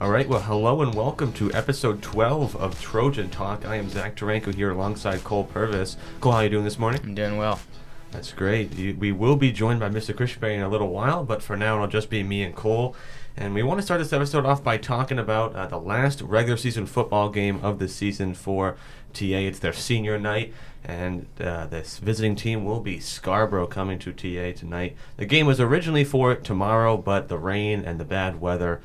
All right, well, hello and welcome to episode 12 of Trojan Talk. I am Zach Taranko here alongside Cole Purvis. Cole, how are you doing this morning? I'm doing well. That's great. We will be joined by Mr. Christian in a little while, but for now it'll just be me and Cole. And we want to start this episode off by talking about the last regular season football game of the season for TA. It's their senior night, and this visiting team will be Scarborough coming to TA tonight. The game was originally for tomorrow, but the rain and the bad weather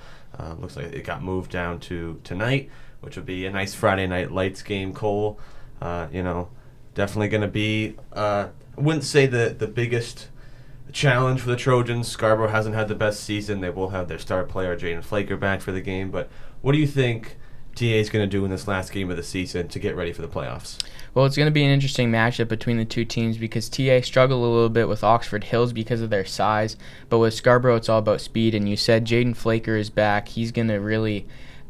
looks like it got moved down to tonight, which would be a nice Friday night lights game. Cole, definitely going to be, I wouldn't say the biggest challenge for the Trojans. Scarborough hasn't had the best season. They will have their star player, Jaden Flaker, back for the game. But what do you think TA is going to do in this last game of the season to get ready for the playoffs? Well, it's going to be an interesting matchup between the two teams because TA struggled a little bit with Oxford Hills because of their size, but with Scarborough, it's all about speed. And you said Jaden Flaker is back. He's going to really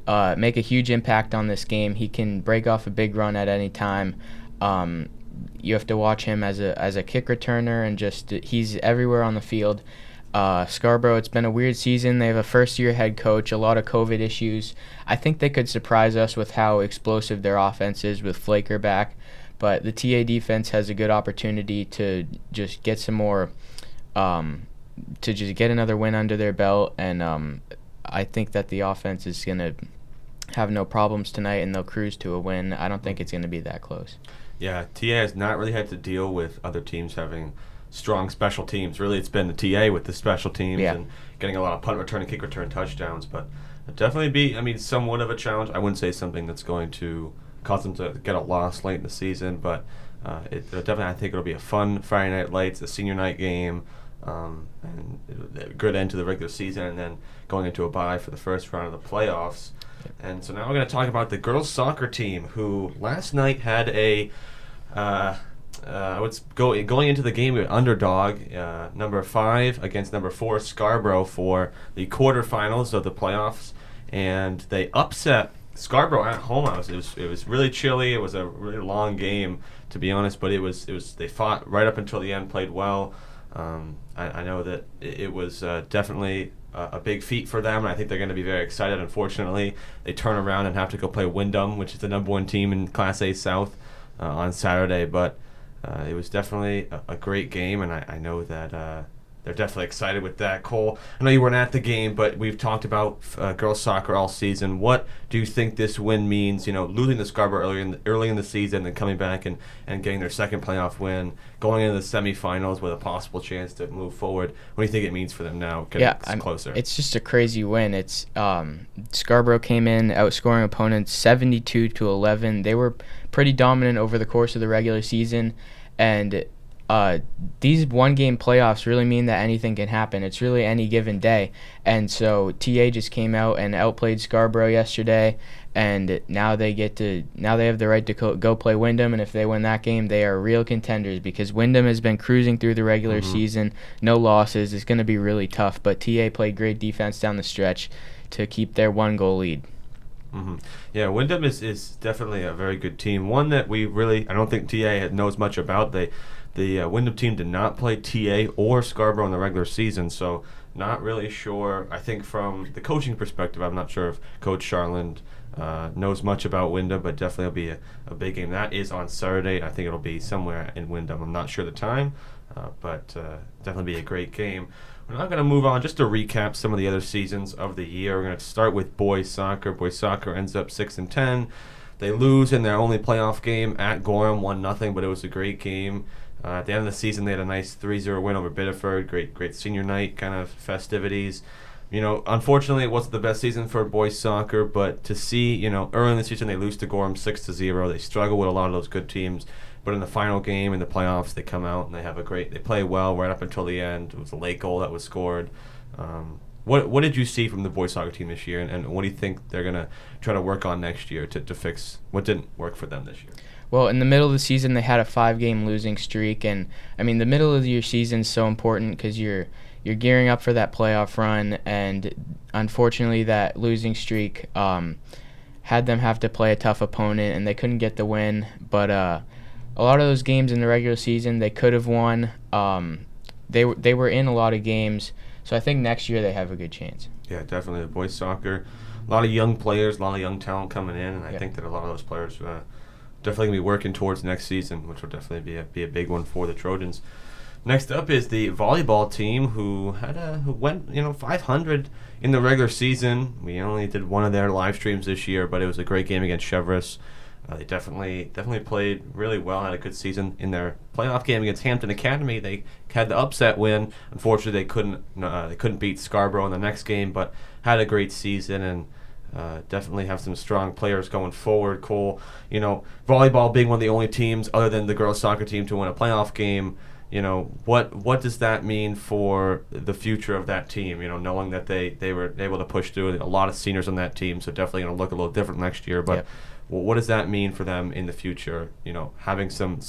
make a huge impact on this game. He can break off a big run at any time. You have to watch him as a kick returner, and just he's everywhere on the field. Scarborough, it's been a weird season. They have a first-year head coach, a lot of COVID issues. I think they could surprise us with how explosive their offense is with Flaker back. But the TA defense has a good opportunity to just get some more, to just get another win under their belt. And I think that the offense is going to have no problems tonight, and they'll cruise to a win. I don't think it's going to be that close. Yeah, TA has not really had to deal with other teams having strong special teams. Really, it's been the TA with the special teams and getting a lot of punt return and kick return touchdowns. But it'll definitely be, somewhat of a challenge. I wouldn't say something that's going to cause them to get a loss late in the season, but definitely, I think it'll be a fun Friday Night Lights, a senior night game, and a good end to the regular season, and then going into a bye for the first round of the playoffs. And so now we're going to talk about the girls soccer team, who last night had a going into the game with underdog number 5 against number 4 Scarborough for the quarterfinals of the playoffs, and they upset Scarborough at home. It was really chilly. It was a really long game, to be honest, but it was they fought right up until the end, played well. I know that it was definitely a big feat for them, and I think they're going to be very excited. Unfortunately, they turn around and have to go play Wyndham, which is the number 1 team in Class A South, on Saturday. But it was definitely a great game, and I know that they're definitely excited with that. Cole, I know you weren't at the game, but we've talked about girls soccer all season. What do you think this win means? Losing to Scarborough early in the season, then coming back and getting their second playoff win, going into the semifinals with a possible chance to move forward. What do you think it means for them now? Closer. It's just a crazy win. It's Scarborough came in outscoring opponents 72-11. They were pretty dominant over the course of the regular season, and these one-game playoffs really mean that anything can happen. It's really any given day. And so TA just came out and outplayed Scarborough yesterday, and now they have the right to go play Wyndham, and if they win that game, they are real contenders because Wyndham has been cruising through the regular season, no losses. It's going to be really tough, but TA played great defense down the stretch to keep their 1-goal lead. Mm-hmm. Yeah, Wyndham is definitely a very good team. One that I don't think TA knows much about. The Wyndham team did not play TA or Scarborough in the regular season, so not really sure. I think from the coaching perspective, I'm not sure if Coach Charland knows much about Wyndham, but definitely will be a big game. That is on Saturday. I think it'll be somewhere in Wyndham. I'm not sure the time, but definitely be a great game. We're now going to move on just to recap some of the other seasons of the year. We're going to start with boys soccer. Boys soccer ends up 6-10. They lose in their only playoff game at Gorham, 1-0, but it was a great game. At the end of the season, they had a nice 3-0 win over Biddeford. Great senior night kind of festivities. Unfortunately, it wasn't the best season for boys soccer, but to see, early in the season they lose to Gorham 6-0. They struggle with a lot of those good teams, but in the final game in the playoffs, they come out and they play well right up until the end. It was a late goal that was scored. What did you see from the boys soccer team this year, and what do you think they're going to try to work on next year to fix what didn't work for them this year? Well, in the middle of the season, they had a 5-game losing streak, and the middle of your season is so important because you're gearing up for that playoff run, and unfortunately, that losing streak had them have to play a tough opponent, and they couldn't get the win. But a lot of those games in the regular season, they could have won. They were in a lot of games, so I think next year they have a good chance. Yeah, definitely. The boys soccer lot of young players, a lot of young talent coming in, and I think that a lot of those players definitely going to be working towards next season, which will definitely be a big one for the Trojans. Next up is the volleyball team who went 500 in the regular season. We only did one of their live streams this year, but it was a great game against Cheverus. They definitely played really well, had a good season. In their playoff game against Hampton Academy, they had the upset win. Unfortunately, they couldn't beat Scarborough in the next game, but had a great season and definitely have some strong players going forward. Cole, volleyball being one of the only teams other than the girls soccer team to win a playoff game. What does that mean for the future of that team? Knowing that they were able to push through a lot of seniors on that team, so definitely going to look a little different next year. But what does that mean for them in the future? Having some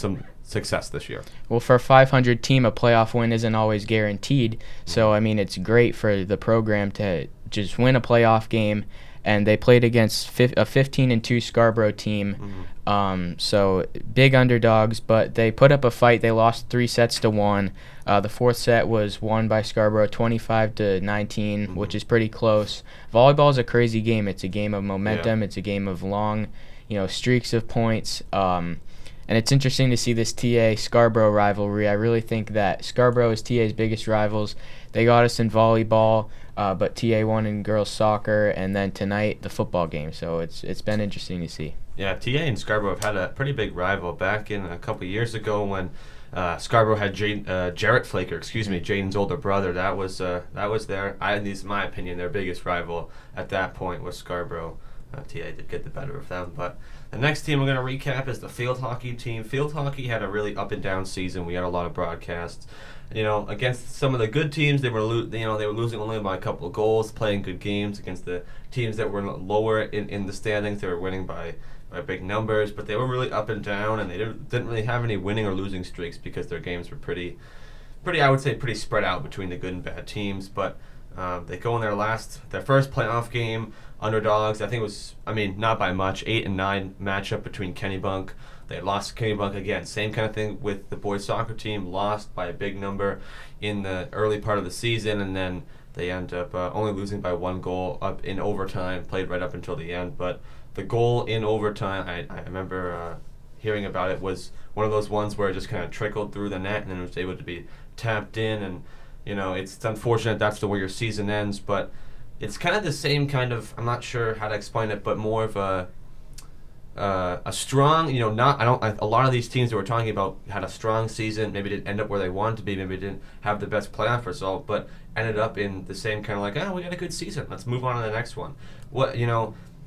success this year. Well, for a 500 team, a playoff win isn't always guaranteed. So it's great for the program to just win a playoff game. And they played against a 15-2 Scarborough team, so big underdogs. But they put up a fight. They lost 3-1. The fourth set was won by Scarborough, 25-19, which is pretty close. Volleyball is a crazy game. It's a game of momentum. It's a game of long, streaks of points. And it's interesting to see this TA Scarborough rivalry. I really think that Scarborough is TA's biggest rivals. They got us in volleyball, but TA won in girls soccer, and then tonight the football game. So it's been interesting to see. Yeah, TA and Scarborough have had a pretty big rival back in a couple years ago when Scarborough had Jarrett Flaker, Jaden's older brother. That was their, at least in my opinion, their biggest rival at that point was Scarborough. TA did get the better of them, but the next team we're going to recap is the field hockey team. Field hockey had a really up and down season. We had a lot of broadcasts. Against some of the good teams, they were losing only by a couple of goals, playing good games. Against the teams that were lower in the standings, they were winning by big numbers. But they were really up and down, and they didn't really have any winning or losing streaks because their games were pretty I would say pretty spread out between the good and bad teams. But they go in their first playoff game, underdogs. I think it was, not by much, 8-9 matchup between Kennebunk. They lost to Kennebunk again. Same kind of thing with the boys soccer team. Lost by a big number in the early part of the season, and then they end up only losing by one goal up in overtime. Played right up until the end, but the goal in overtime, I remember hearing about it, was one of those ones where it just kind of trickled through the net and then it was able to be tapped in. And it's unfortunate that's the way your season ends, but it's kind of the same kind of, I'm not sure how to explain it, but more of a strong, a lot of these teams that we're talking about had a strong season, maybe didn't end up where they wanted to be, maybe didn't have the best playoff result, but ended up in the same kind of we got a good season, let's move on to the next one.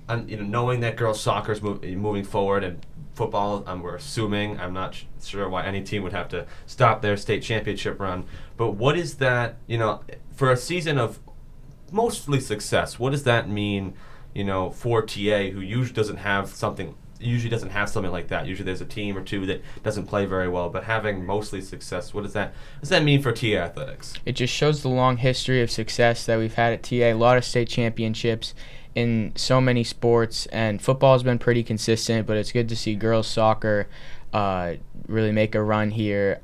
Knowing that girls soccer is moving forward and football, we're assuming, I'm not sure why any team would have to stop their state championship run, but what is that, for a season of mostly success, what does that mean for TA, who usually doesn't have something like that? Usually there's a team or two that doesn't play very well, but having mostly success, what does that mean for TA athletics? It just shows the long history of success that we've had at TA. A lot of state championships in so many sports, and football has been pretty consistent, but it's good to see girls soccer really make a run here.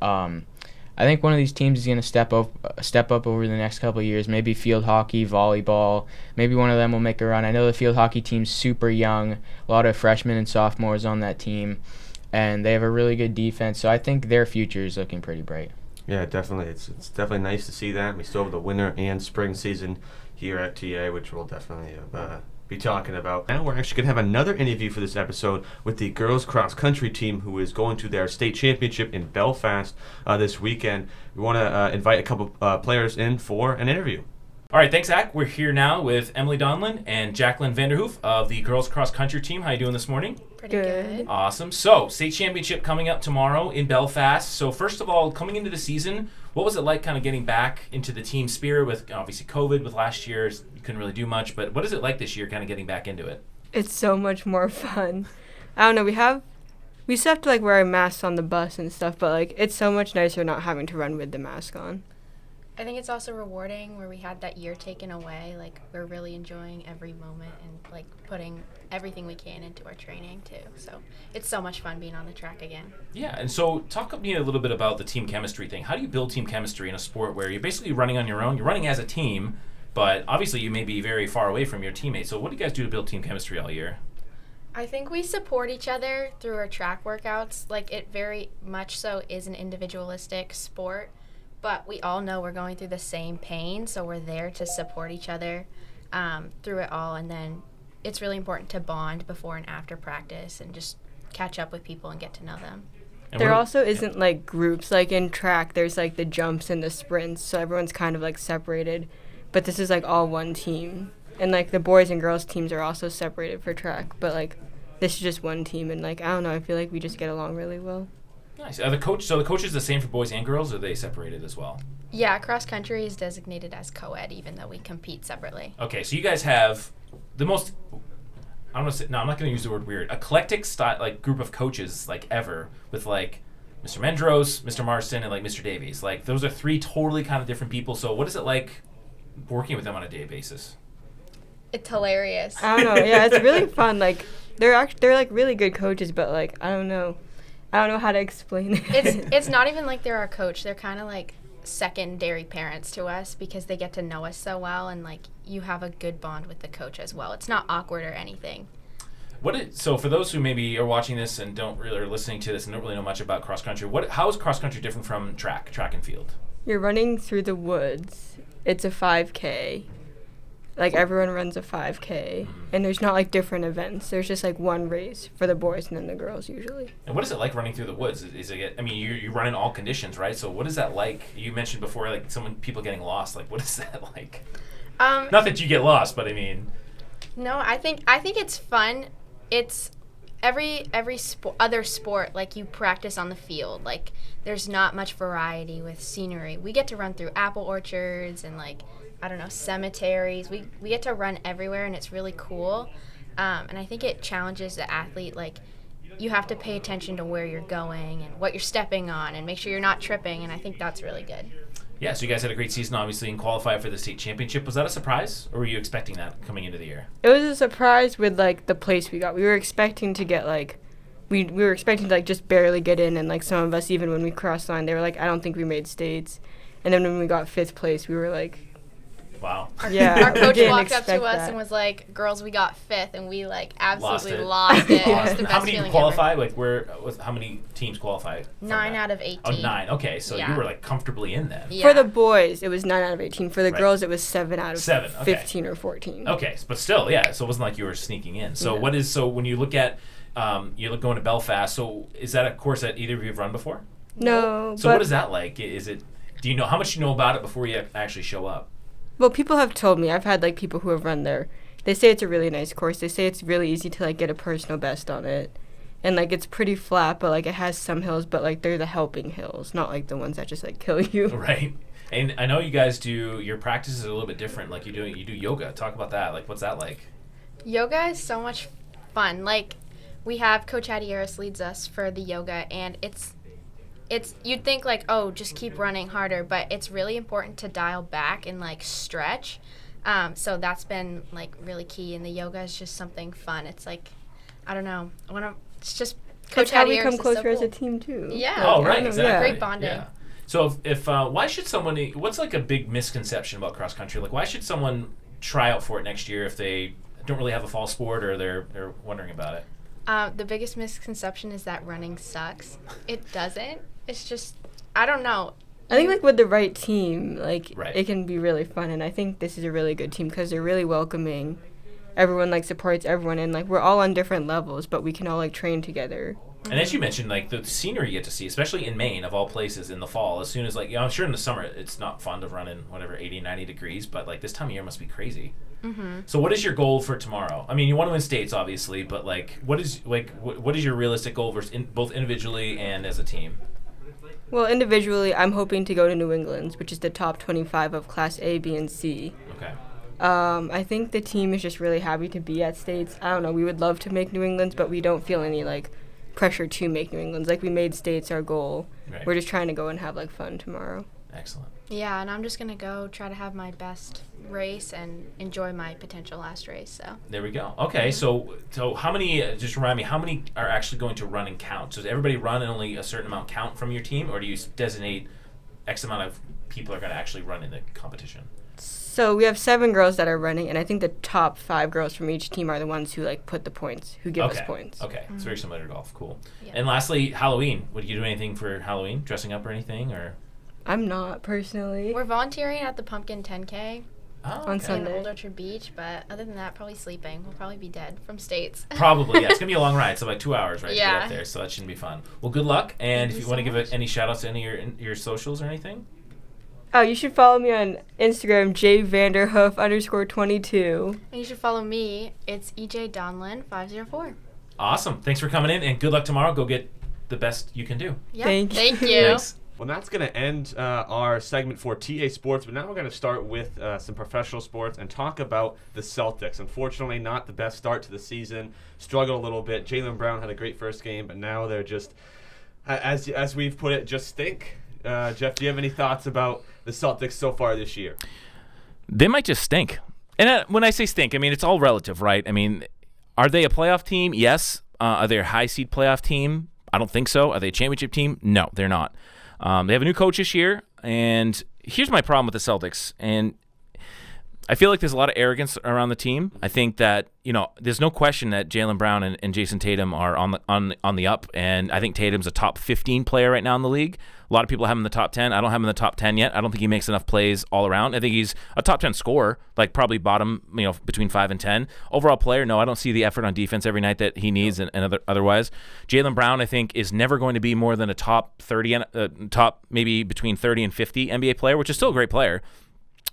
I think one of these teams is going to step up over the next couple of years. Maybe field hockey, volleyball. Maybe one of them will make a run. I know the field hockey team's super young. A lot of freshmen and sophomores on that team, and they have a really good defense. So I think their future is looking pretty bright. Yeah, definitely. It's definitely nice to see that. We still have the winter and spring season here at TA, which we'll definitely be talking about. Now we're actually going to have another interview for this episode with the girls cross country team, who is going to their state championship in Belfast this weekend. We want to invite a couple players in for an interview. All right, thanks, Zach. We're here now with Emily Donlin and Jacqueline Vanderhoof of the girls cross country team. How you doing this morning? Pretty good. Awesome. So, state championship coming up tomorrow in Belfast. So, first of all, coming into the season, what was it like kind of getting back into the team spirit with obviously COVID with last year? You couldn't really do much, but what is it like this year kind of getting back into it? It's so much more fun. I don't know, we still have to wear our masks on the bus and stuff, but it's so much nicer not having to run with the mask on. I think it's also rewarding where we had that year taken away. We're really enjoying every moment and putting everything we can into our training too. So it's so much fun being on the track again. Yeah, and so talk to me a little bit about the team chemistry thing. How do you build team chemistry in a sport where you're basically running on your own? You're running as a team, But obviously, you may be very far away from your teammates. So what do you guys do to build team chemistry all year? I think we support each other through our track workouts. Like, it very much so is an individualistic sport, but we all know we're going through the same pain, so we're there to support each other through it all. And then it's really important to bond before and after practice and just catch up with people and get to know them. And There also isn't like groups. Like in track, there's like the jumps and the sprints, so everyone's kind of like separated. But this is like all one team. And like the boys and girls teams are also separated for track, but like this is just one team. And like I don't know, I feel like we just get along really well. Nice. So the coach is the same for boys and girls, or are they separated as well? Yeah, cross country is designated as co-ed, even though we compete separately. Okay, so you guys have the most. I'm not going to use the word weird. Eclectic style, like group of coaches like ever, with like Mr. Mendros, Mr. Marston, and like Mr. Davies. Like those are three totally kind of different people. So what is it like working with them on a day basis? It's hilarious. I don't know. Yeah, it's really fun. Like they're like really good coaches, but like I don't know how to explain it. It's not even like they're our coach. They're kind of like secondary parents to us because they get to know us so well, and like you have a good bond with the coach as well. It's not awkward or anything. So for those who maybe are watching this and don't really are listening to this and don't really know much about cross country, how is cross country different from track and field? You're running through the woods. It's a 5K. Like everyone runs a 5K, and there's not like different events. There's just like one race for the boys and then the girls usually. And what is it like running through the woods? Is it? I mean, you run in all conditions, right? So what is that like? You mentioned before, like people getting lost. Like, what is that like? Not that you get lost, but I mean. No, I think it's fun. It's every other sport, like you practice on the field. Like there's not much variety with scenery. We get to run through apple orchards and like, I don't know, cemeteries. We get to run everywhere, and it's really cool. And I think it challenges the athlete. Like, you have to pay attention to where you're going and what you're stepping on and make sure you're not tripping, and I think that's really good. Yeah, so you guys had a great season, obviously, and qualified for the state championship. Was that a surprise, or were you expecting that coming into the year? It was a surprise with like the place we got. We were expecting to get like we were expecting to like just barely get in, and like some of us, even when we crossed the line, they were like, I don't think we made states. And then when we got 5th place, we were like, wow. Yeah, Our coach didn't walked up to expect us that. and was like, "Girls, we got 5th," and we like absolutely Lost lost it. It was Awesome. the How best many feeling qualify? ever. Like how many teams qualify? 9 out of 18. Oh, 9. Okay, so you Yeah. were like comfortably in then. Yeah. For the boys, it was 9 out of 18. For the Right. girls, it was 7 out of 7, okay. 15 or 14. Okay, but still, yeah. So it wasn't like you were sneaking in. So Yeah. so when you look at going to Belfast? So is that a course that either of you have run before? No. So but, what is that like? Is it? Do you know how much you know about it before you actually show up? Well, people have told me. I've had like people who have run there. They say it's a really nice course. They say it's really easy to like get a personal best on it. And like it's pretty flat, but like it has some hills, but like they're the helping hills, not like the ones that just like kill you. Right. And I know you guys do your practices are a little bit different. Like you do yoga. Talk about that. Like what's that like? Yoga is so much fun. Like we have Coach Adieris leads us for the yoga, and it's you'd think like, oh, just keep running harder, but it's really important to dial back and like stretch. So that's been like really key, and the yoga is just something fun. It's like, I don't know, it's just Coach That's how we Adieris come is closer so as a cool. team too. Yeah. Oh, Like, I right, don't know, exactly. yeah. Great bonding. Yeah. So if why should someone? What's like a big misconception about cross country? Like why should someone try out for it next year if they don't really have a fall sport or they're wondering about it? The biggest misconception is that running sucks. It doesn't. It's just, I don't know. I think like with the right team, like Right. it can be really fun, and I think this is a really good team because they're really welcoming. Everyone like supports everyone, and like we're all on different levels, but we can all like train together. And as you mentioned, like the scenery you get to see, especially in Maine, of all places, in the fall, as soon as like, I'm sure in the summer it's not fun to run in whatever 80, 90 degrees, but like this time of year must be crazy. Mm-hmm. So what is your goal for tomorrow? I mean, you want to win states, obviously, but like, what is your realistic goal both individually and as a team? Well, individually, I'm hoping to go to New England's, which is the top 25 of Class A, B, and C. Okay. I think the team is just really happy to be at states. I don't know, we would love to make New England's, but we don't feel any like pressure to make New England's. Like we made states our goal. Right. We're just trying to go and have like fun tomorrow. Excellent. Yeah, and I'm just going to go try to have my best race and enjoy my potential last race. So There we go. Okay, so how many? Just remind me, how many are actually going to run and count? So does everybody run and only a certain amount count from your team, or do you designate X amount of people are going to actually run in the competition? So we have 7 girls that are running, and I think the top 5 girls from each team are the ones who like put the points, who give us points. Okay, it's very similar to golf. Cool. Yeah. And lastly, Halloween. Would you do anything for Halloween? Dressing up or anything? Or I'm not personally. We're volunteering at the Pumpkin 10K On in Sunday. Old Orchard Beach, but other than that, probably sleeping. We'll probably be dead from States. Probably, yeah. It's going to be a long ride, so like 2 hours, right, to get Yeah. up there, so that shouldn't be fun. Well, good luck, and Thank if you you want to so give much. any shout-outs to any of your socials or anything? Oh, you should follow me on Instagram, jvanderhoof_22. And you should follow me. It's EJ Donlin 504. Awesome. Thanks for coming in, and good luck tomorrow. Go get the best you can do. Yeah. Thank Thank you. you. Thanks. Well, that's going to end our segment for TA Sports, but now we're going to start with some professional sports and talk about the Celtics. Unfortunately, not the best start to the season. Struggled a little bit. Jalen Brown had a great first game, but now they're just, as we've put it, just stink. Jeff, do you have any thoughts about the Celtics so far this year? They might just stink. And when I say stink, I mean, it's all relative, right? I mean, are they a playoff team? Yes. Are they a high seed playoff team? I don't think so. Are they a championship team? No, they're not. They have a new coach this year, and here's my problem with the Celtics. And I feel like there's a lot of arrogance around the team. I think that, there's no question that Jalen Brown and Jason Tatum are on the up, and I think Tatum's a top 15 player right now in the league. A lot of people have him in the top 10. I don't have him in the top 10 yet. I don't think he makes enough plays all around. I think he's a top 10 scorer, like probably bottom, between 5 and 10. Overall player, no, I don't see the effort on defense every night that he needs and otherwise. Jalen Brown, I think, is never going to be more than a top 30, top maybe between 30 and 50 NBA player, which is still a great player.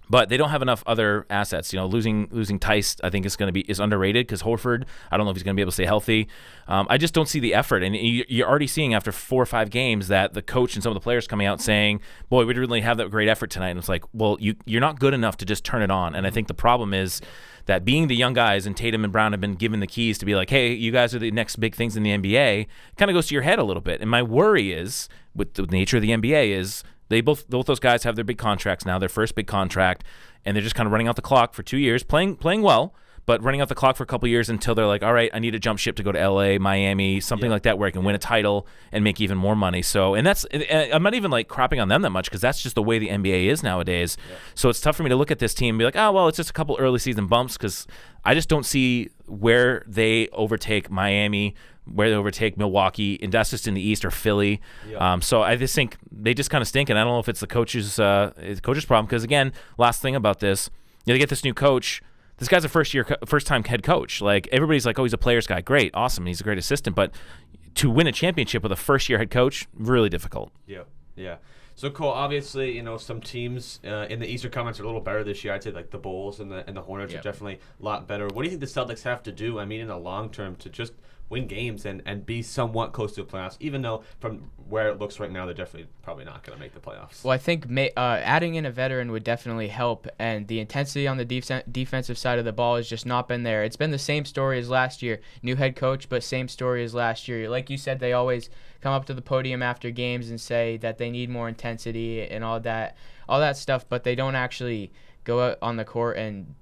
But they don't have enough other assets. Losing Tice, I think is underrated because Horford, I don't know if he's going to be able to stay healthy. I just don't see the effort. And you're already seeing after 4 or 5 games that the coach and some of the players coming out saying, boy, we didn't really have that great effort tonight. And it's like, well, you're not good enough to just turn it on. And I think the problem is that being the young guys, and Tatum and Brown have been given the keys to be like, hey, you guys are the next big things in the NBA, kind of goes to your head a little bit. And my worry is, with the nature of the NBA, is both those guys have their big contracts now, their first big contract, and they're just kind of running out the clock for 2 years, playing well, but running out the clock for a couple years until they're like, all right, I need to jump ship to go to LA, Miami, something like that where I can win a title and make even more money. So, and I'm not even like crapping on them that much because that's just the way the NBA is nowadays. Yeah. So it's tough for me to look at this team and be like, oh, well, it's just a couple early season bumps because I just don't see where they overtake Miami, where they overtake Milwaukee, and that's just in the East, or Philly. Yeah. So I just think they just kind of stink, and I don't know if it's the coach's problem. Because again, last thing about this, they get this new coach. This guy's a first-time head coach. Like everybody's like, oh, he's a player's guy. Great, awesome, he's a great assistant. But to win a championship with a first-year head coach, really difficult. Yeah. So Cole, obviously, some teams in the Eastern Conference are a little better this year. I'd say like the Bulls and the Hornets are definitely a lot better. What do you think the Celtics have to do? I mean, in the long term, to just win games and be somewhat close to the playoffs, even though from where it looks right now, they're definitely probably not going to make the playoffs. Well, I think adding in a veteran would definitely help, and the intensity on the defensive side of the ball has just not been there. It's been the same story as last year. New head coach, but same story as last year. Like you said, they always come up to the podium after games and say that they need more intensity and all that stuff, but they don't actually go out on the court and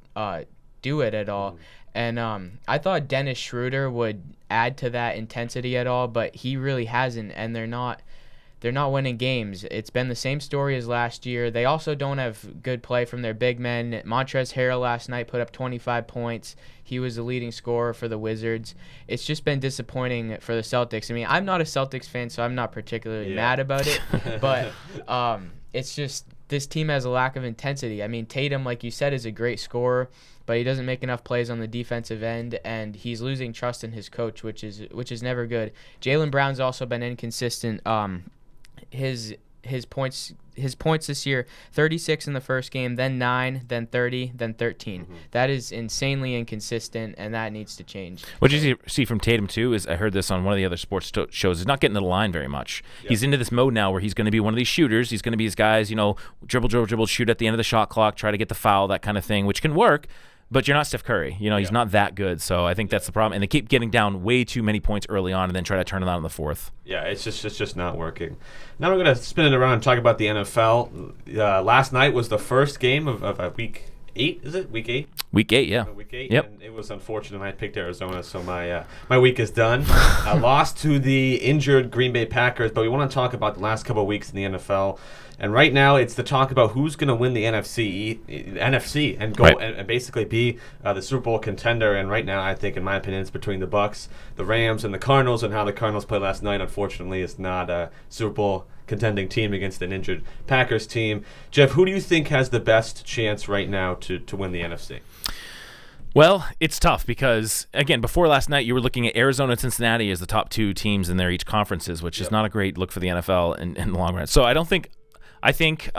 do it at all. And I thought Dennis Schroeder would add to that intensity at all, but he really hasn't, and they're not winning games. It's been the same story as last year. They also don't have good play from their big men. Montrezl Harrell last night put up 25 points. He was the leading scorer for the Wizards. It's just been disappointing for the Celtics. I mean, I'm not a Celtics fan, so I'm not particularly mad about it, but it's just this team has a lack of intensity. I mean, Tatum, like you said, is a great scorer, but he doesn't make enough plays on the defensive end, and he's losing trust in his coach, which is never good. Jalen Brown's also been inconsistent. His points this year, 36 in the first game, then 9, then 30, then 13. That is insanely inconsistent, and that needs to change. What you see from Tatum too is, I heard this on one of the other sports shows, is not getting to the line very much. He's into this mode now where he's going to be one of these shooters. He's going to be these guys, dribble, shoot at the end of the shot clock, try to get the foul, that kind of thing, which can work. But you're not Steph Curry. He's not that good. So I think that's the problem. And they keep getting down way too many points early on and then try to turn it on in the fourth. Yeah, it's just not working. Now we're going to spin it around and talk about the NFL. Last night was the first game of Week 8, is it? Week 8? Week 8, yeah. Week 8. Yep. And it was unfortunate. I picked Arizona, so my week is done. Lost to the injured Green Bay Packers, but we want to talk about the last couple of weeks in the NFL. And right now, it's the talk about who's going to win the NFC and go right. and basically be the Super Bowl contender. And right now, I think, in my opinion, it's between the Bucs, the Rams, and the Cardinals. And how the Cardinals played last night, unfortunately, is not a Super Bowl contending team against an injured Packers team. Jeff, who do you think has the best chance right now to win the NFC? Well, it's tough because, again, before last night, you were looking at Arizona and Cincinnati as the top 2 teams in their each conferences, which is not a great look for the NFL in the long run. So I think,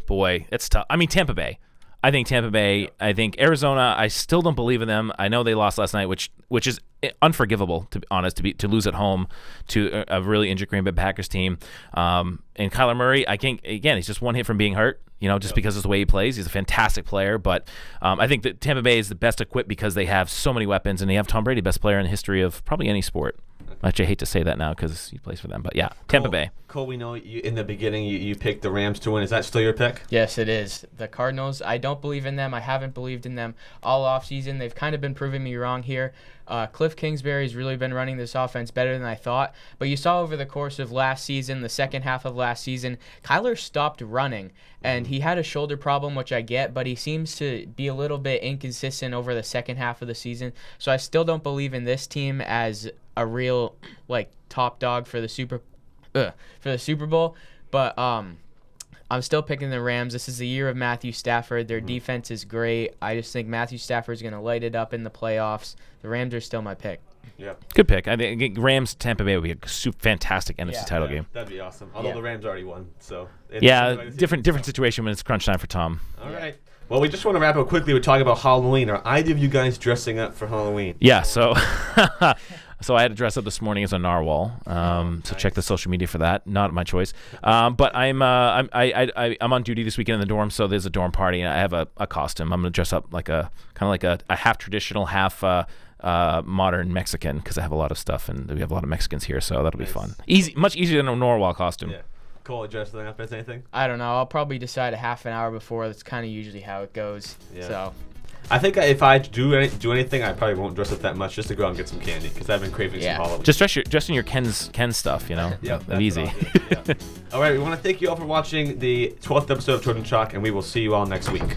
boy, it's tough. I mean, Tampa Bay. I think Tampa Bay. I think Arizona. I still don't believe in them. I know they lost last night, which is unforgivable, to be honest, to lose at home to a really injured Green Bay Packers team. And Kyler Murray, I can't. Again, he's just one hit from being hurt. Just because of the way he plays. He's a fantastic player, but I think that Tampa Bay is the best equipped because they have so many weapons, and they have Tom Brady, best player in the history of probably any sport. Actually, I hate to say that now because he plays for them, but yeah, Tampa Bay. Cole, we know you, in the beginning you picked the Rams to win. Is that still your pick? Yes, it is. The Cardinals, I don't believe in them. I haven't believed in them all offseason. They've kind of been proving me wrong here. Cliff Kingsbury's really been running this offense better than I thought. But you saw over the course of last season, the second half of last season, Kyler stopped running. And he had a shoulder problem, which I get, but he seems to be a little bit inconsistent over the second half of the season. So I still don't believe in this team as a real top dog for the Super Bowl. But I'm still picking the Rams. This is the year of Matthew Stafford. Their defense is great. I just think Matthew Stafford's going to light it up in the playoffs. The Rams are still my pick. Yeah. Good pick. I think Rams Tampa Bay would be a fantastic NFC title game. That'd be awesome. Although the Rams already won, so different situation when it's crunch time for Tom. All right. Well, we just want to wrap up quickly. We're talking about Halloween. Are either of you guys dressing up for Halloween? Yeah. So I had to dress up this morning as a narwhal. So check the social media for that. Not my choice. But I'm on duty this weekend in the dorm, so there's a dorm party, and I have a costume. I'm gonna dress up like a half traditional, half modern Mexican because I have a lot of stuff, and we have a lot of Mexicans here, so that'll be fun. Much easier than a narwhal costume. Yeah. Cole, dressing up as anything? I don't know. I'll probably decide a half an hour before. That's kind of usually how it goes. Yeah. So. I think if I do anything, I probably won't dress up that much, just to go out and get some candy because I've been craving some Halloween. Just dress in your Ken stuff, Yeah, that's easy. Yeah. All right, we want to thank you all for watching the 12th episode of Trojan Chalk, and we will see you all next week.